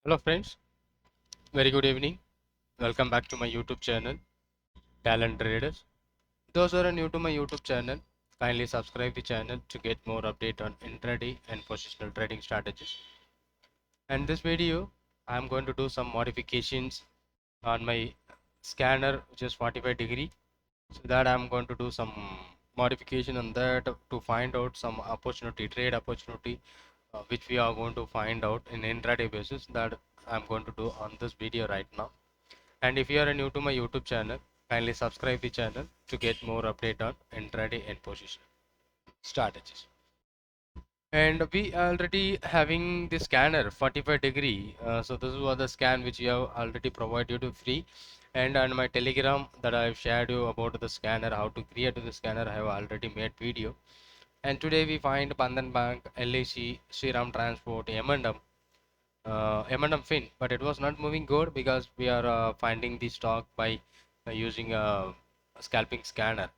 Hello friends, very good evening. Welcome back to my YouTube channel, Talent Traders. Those who are new to my YouTube channel, kindly subscribe the channel to get more update on intraday and positional trading strategies. And this video, I am going to do some modifications on my scanner, which is 45 degree. So that I am going to do some modification on that to find out some opportunity, trade opportunity, which we are going to find out in intraday basis. That I'm going to do on this video right now. And if you are new to my YouTube channel, kindly subscribe the channel to get more update on intraday and position strategies. And we already having the scanner 45 degree. So this was the scan which we have already provided you to free. And on my Telegram that I have shared you about the scanner, how to create the scanner, I have already made video. And today we find Bandhan Bank, 𝐿𝐼C, Shriram Transport, M&M Fin, but it was not moving good because we are finding the stock by using a scalping scanner.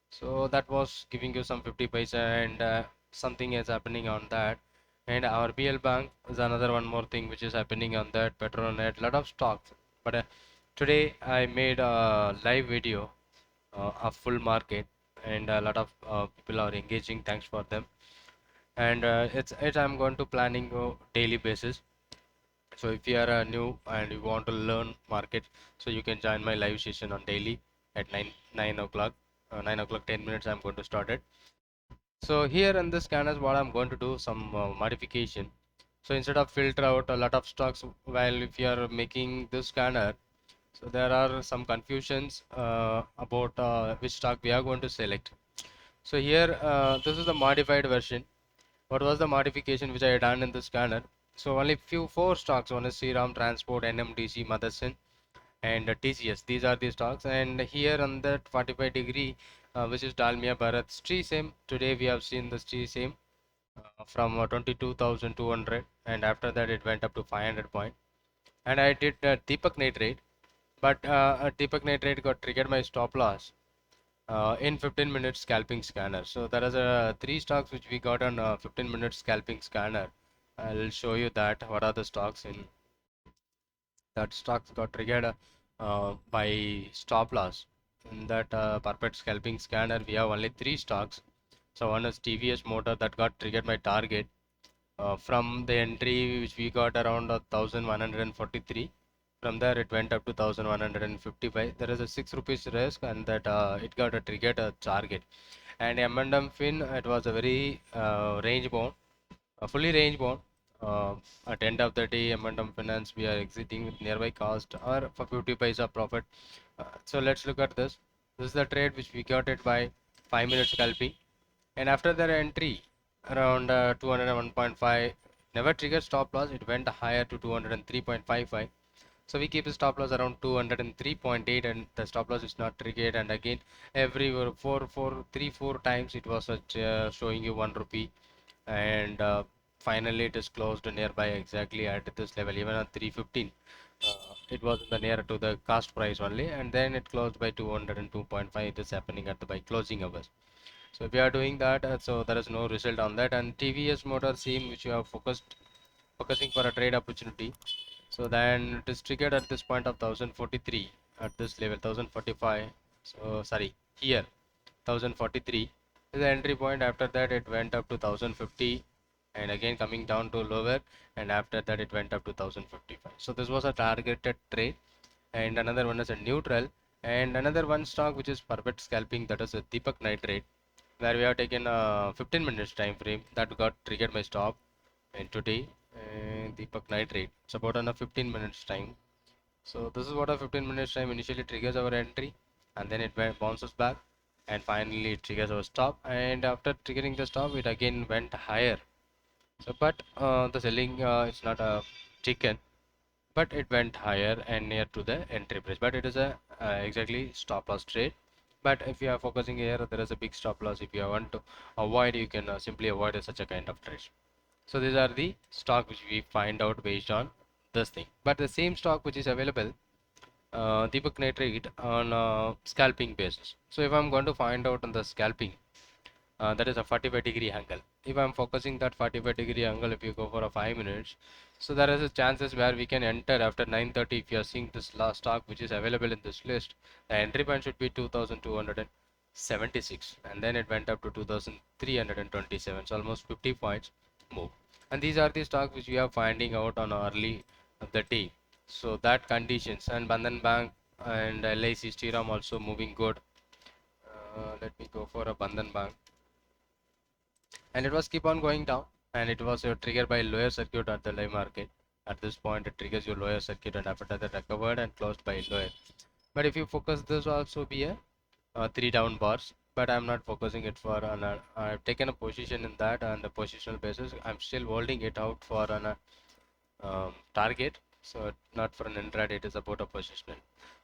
So that was giving you some 50 paisa and something is happening on that. And RBL Bank is another one more thing which is happening on that. Petronet, lot of stocks. But today I made a live video of full market, and a lot of people are engaging. Thanks for them. And it's I'm going to planning daily basis. So if you are new and you want to learn market, so you can join my live session on daily at 9 o'clock, 9 o'clock 10 minutes I'm going to start it. So here in this scanners, what I'm going to do some modification. So instead of filter out a lot of stocks, while if you are making this scanner, so there are some confusions about which stock we are going to select. So here this is the modified version. What was the modification which I had done in the scanner? So only four stocks. One is Shriram Transport, NMDC, Motherson, and TCS. These are the stocks. And here on that 45 degree, which is Dalmia Bharat 𝗔𝐶𝐬𝐵. Today we have seen the 𝗔𝐶𝐬𝐵 from 22,200, and after that it went up to 500 point. And I did Deepak Nitrate, but Deepak Nitrate got triggered my stop loss in 15 minutes scalping scanner. So there is three stocks which we got on 15 minutes scalping scanner. I'll show you that what are the stocks in that stocks got triggered by stop loss. In that perfect scalping scanner we have only three stocks. So one is TVS Motor that got triggered by target from the entry which we got around 1143. From there it went up to 1155. There is a 6 rupees risk, and that it got a triggered target. And M&M Fin, it was a very range bound, fully range bound. At end of the day, M&M Finance we are exiting with nearby cost or for 50 paisa profit. So let's look at this. This is the trade which we got it by 5 minutes scalping, and after their entry around 201.5, never triggered stop loss. It went higher to 203.55. So we keep a stop loss around 203.8, and the stop loss is not triggered. And again, every 4 times it was showing you 1 rupee, and finally it is closed nearby exactly at this level. Even at 315, it was in the near to the cost price only, and then it closed by 202.5. It is happening at the by closing hours. So if you are doing that, so there is no result on that. And TVS Motor SIM, which you have focusing for a trade opportunity, so then it is triggered at this point of 1043 at this level 1045. So sorry, here 1043 is the entry point. After that it went up to 1050, and again coming down to lower, and after that it went up to 1055. So this was a targeted trade. And another one is a neutral, and another one stock which is perfect scalping, that is a Deepak Nitrate, where we have taken a 15 minutes time frame that got triggered my stop. And today Deepak Nitrate, it's about on a 15 minutes time. So this is what a 15 minutes time initially triggers our entry, and then it bounces back, and finally it triggers our stop. And after triggering the stop, it again went higher. So but the selling it's not a chicken, but it went higher and near to the entry price. But it is a exactly stop loss trade. But if you are focusing here, there is a big stop loss. If you want to avoid, you can simply avoid such a kind of trade. So these are the stock which we find out based on this thing. But the same stock which is available, Deepak Nitrate, on scalping basis. So if I'm going to find out on the scalping, that is a 45 degree angle. If I'm focusing that 45 degree angle, if you go for a 5 minutes, So there is a chances where we can enter after 9:30. If you are seeing this last stock which is available in this list, the entry point should be 2276, and then it went up to 2327, so almost 50 points move. And these are the stocks which we are finding out on early of the day. So that conditions, and Bandhan Bank and LIC Shriram also moving good. Let me go for a Bandhan Bank, and it was keep on going down, and it was triggered by lower circuit at the live market. At this point it triggers your lower circuit, and after that it recovered and closed by lower. But if you focus, this also be a three down bars, but I'm not focusing it for an I've taken a position in that on the positional basis. I'm still holding it out for an target, so not for an intraday, it is about a positional.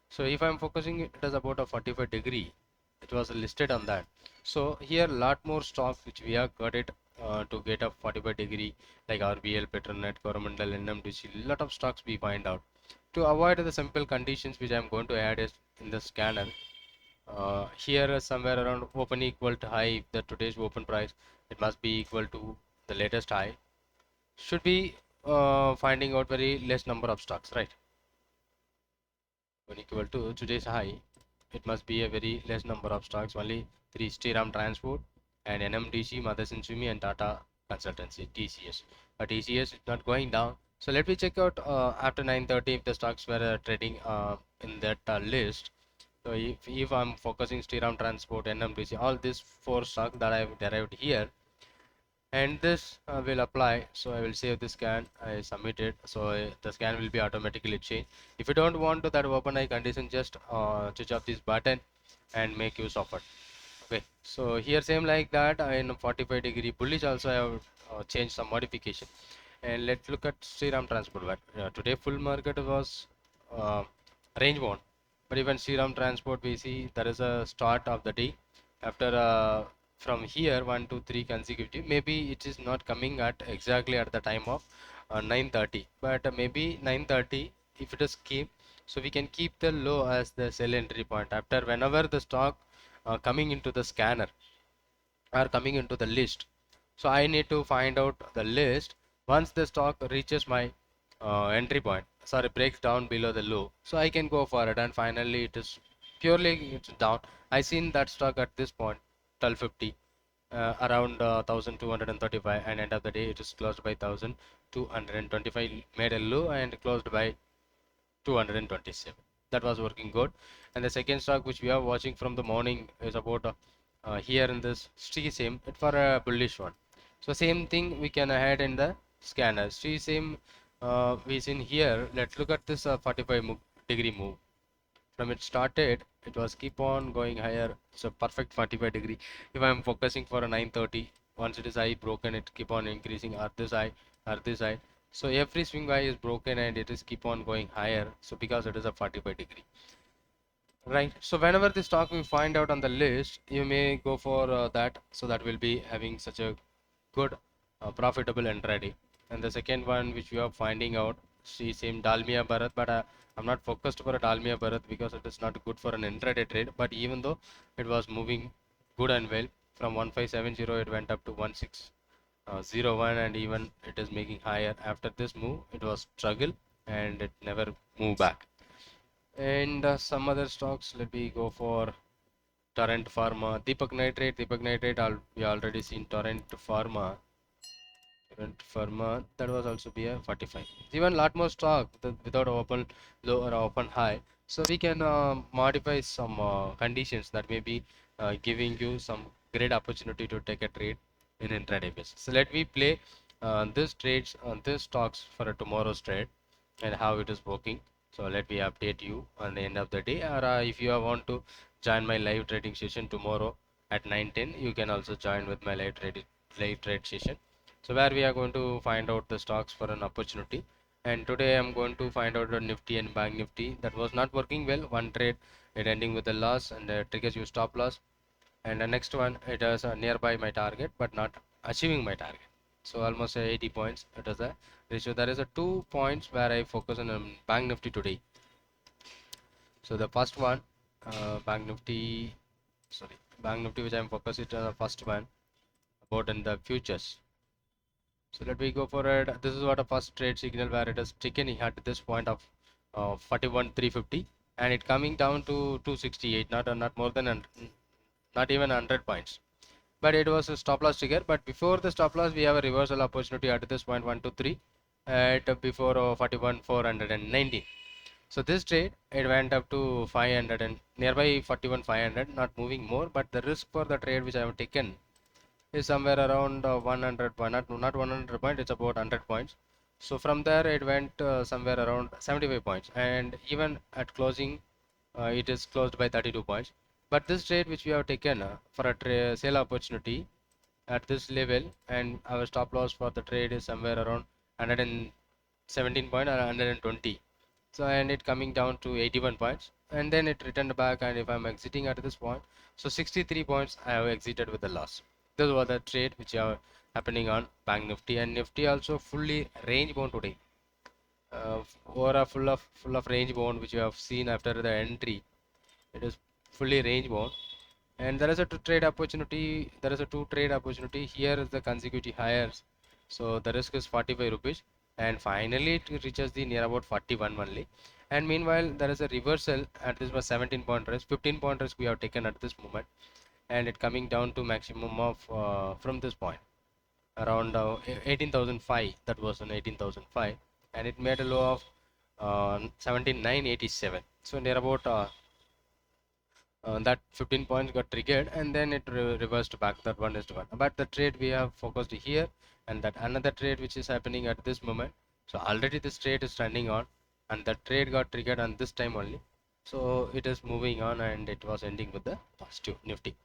So if I'm focusing, it is about a 45-degree, it was listed on that. So here lot more stocks which we have got it to get a 45-degree, like RBL, Petronet, Coromandel, NMDC, lot of stocks we find out. To avoid the simple conditions which I'm going to add is in the scanner. Here somewhere around open equal to high, the today's open price, it must be equal to the latest high, should be finding out very less number of stocks, right? When equal to today's high, it must be a very less number of stocks, only three: Shriram Transport and NMDC, Motherson Sumi, and Tata Consultancy, TCS. But TCS is not going down. So let me check out after 9:30 if the stocks were trading in that list. So if I'm focusing Shriram Transport, NMDC, all these four stocks that I've derived here, and this will apply. So I will save the scan, I submit it, so the scan will be automatically changed. If you don't want to that open eye condition, just switch off this button and make use of it. Okay, so here same like that in 45-degree bullish also I have changed some modification. And let's look at Shriram Transport. Today full market was uh, range bound, but even Shriram Transport we see there is a start of the day after from here 1 2 3 consecutive. Maybe it is not coming at exactly at the time of 9:30, but maybe 9:30 if it is keep, so we can keep the low as the sell entry point after whenever the stock coming into the scanner are coming into the list. So I need to find out the list once the stock reaches my entry point, sorry, breaks down below the low, so I can go for it, and finally it is purely it's down. I seen that stock at this point 1250 around 1235, and end of the day it is closed by 1225, made a low and closed by 227. That was working good. And the second stock which we are watching from the morning is about here in this 𝐶SIM, it for a bullish one. So same thing we can add in the scanner. 𝐶SIM we seen here. Let's look at this 45-degree move. From it started, it was keep on going higher. So perfect 45-degree. If I am focusing for a 9:30, once it is high broken, it keep on increasing at this high, at this high. So every swing high is broken and it is keep on going higher. So because it is a 45-degree, right? So whenever the stock we find out on the list, you may go for that. So that will be having such a good profitable intraday. And the second one which we are finding out, see same Dalmia Bharat, but I'm not focused for a Dalmia Bharat because it is not good for an intraday trade. But even though it was moving good and well, from 1570 it went up to 1601, and even it is making higher. After this move it was struggle and it never moved back. And some other stocks, let me go for Torrent Pharma, Deepak Nitrate, we already seen Torrent Pharma. That was also be a 45. Even lot more stock without open low or open high. So we can modify some conditions that may be giving you some great opportunity to take a trade in intraday basis. So let me play this trades on this stocks for a tomorrow's trade and how it is working. So let me update you on the end of the day, or if you want to join my live trading session tomorrow at 9:10, you can also join with my live trade session. So where we are going to find out the stocks for an opportunity. And today I'm going to find out the Nifty and Bank Nifty that was not working well. One trade it ending with a loss and triggers you stop loss. And the next one it is nearby my target but not achieving my target. So almost 80 points. It is a ratio. There is a 2 points where I focus on Bank Nifty today. So the first one, Bank Nifty, sorry, Bank Nifty which I'm focusing on the first one about in the futures. So let me go for it. This is what a first trade signal where it is taken at this point of 41,350, and it coming down to 268, not more than not even 100 points. But it was a stop loss trigger. But before the stop loss, we have a reversal opportunity at this point 123 at before 41,419. So this trade it went up to 500 and nearby 41,500, not moving more. But the risk for the trade which I have taken is somewhere around 100 point, not 100 point, it's about 100 points. So from there it went somewhere around 75 points, and even at closing it is closed by 32 points. But this trade which we have taken for a sale opportunity at this level, and our stop loss for the trade is somewhere around 117 point or 120. So and it coming down to 81 points, and then it returned back, and if I'm exiting at this point, so 63 points I have exited with the loss. Those were the trade which are happening on Bank Nifty, and Nifty also fully range bound today. Or a full of range bound which you have seen after the entry. It is fully range bound, and there is a trade opportunity. There is a two trade opportunity. Here is the consecutive higher, so the risk is 45 rupees, and finally it reaches the near about 41 only. And meanwhile there is a reversal at this was 17 point risk, 15 point risk we have taken at this moment, and it coming down to maximum of from this point around 18,005. That was on 18,005, and it made a low of 17,987. So near about that 15 points got triggered, and then it reversed back. That one is the one. But the trade we have focused here, and that another trade which is happening at this moment. So already this trade is running on, and the trade got triggered on this time only. So it is moving on, and it was ending with the positive Nifty.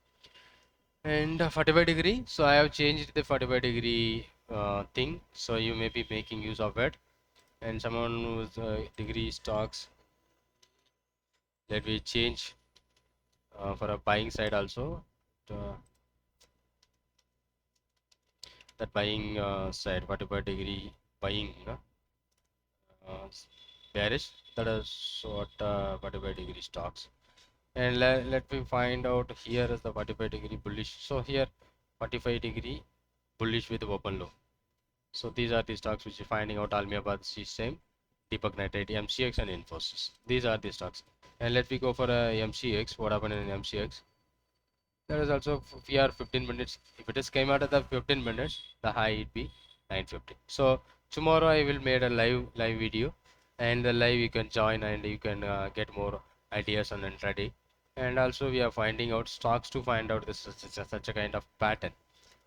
And 45 degree, so I have changed the 45 degree thing, so you may be making use of it. And someone who's degree stocks, let me change for a buying side also, uh, that buying side 45 degree buying uh, bearish, that is what 45 degree stocks. And let me find out, here is the 45 degree bullish. So here 45 degree bullish with open low. So these are the stocks which you're finding out: 𝐴𝐵𝐷𝐶, same, Deepak Nitrite, MCX and Infosys. These are the stocks. And let me go for a MCX. What happened in MCX? There is also we are 15 minutes. If it is came out of the 15 minutes, the high it be 950. So tomorrow I will made a live video, and the live you can join, and you can get more ideas on intraday. And also we are finding out stocks to find out this such a kind of pattern.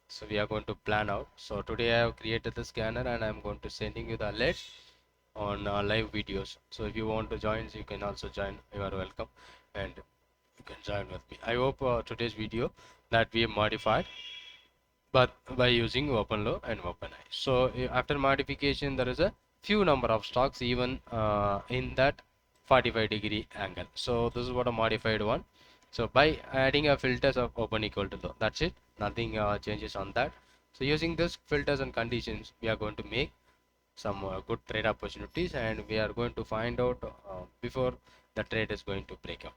So we are going to plan out. So today I have created the scanner, and I am going to sending you the alerts on live videos. So if you want to join, you can also join. You are welcome, and you can join with me. I hope today's video that we have modified, but by using OpenLow and OpenEye. So after modification, there is a few number of stocks even in that 45 degree angle. So this is what a modified one. So by adding a filters of open equal to low, that's it. Nothing changes on that. So using this filters and conditions, we are going to make some good trade opportunities, and we are going to find out before the trade is going to break up.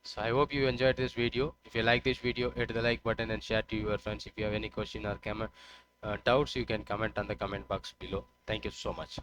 So I hope you enjoyed this video. If you like this video, hit the like button and share to your friends. If you have any question or comment doubts, you can comment on the comment box below. Thank you so much.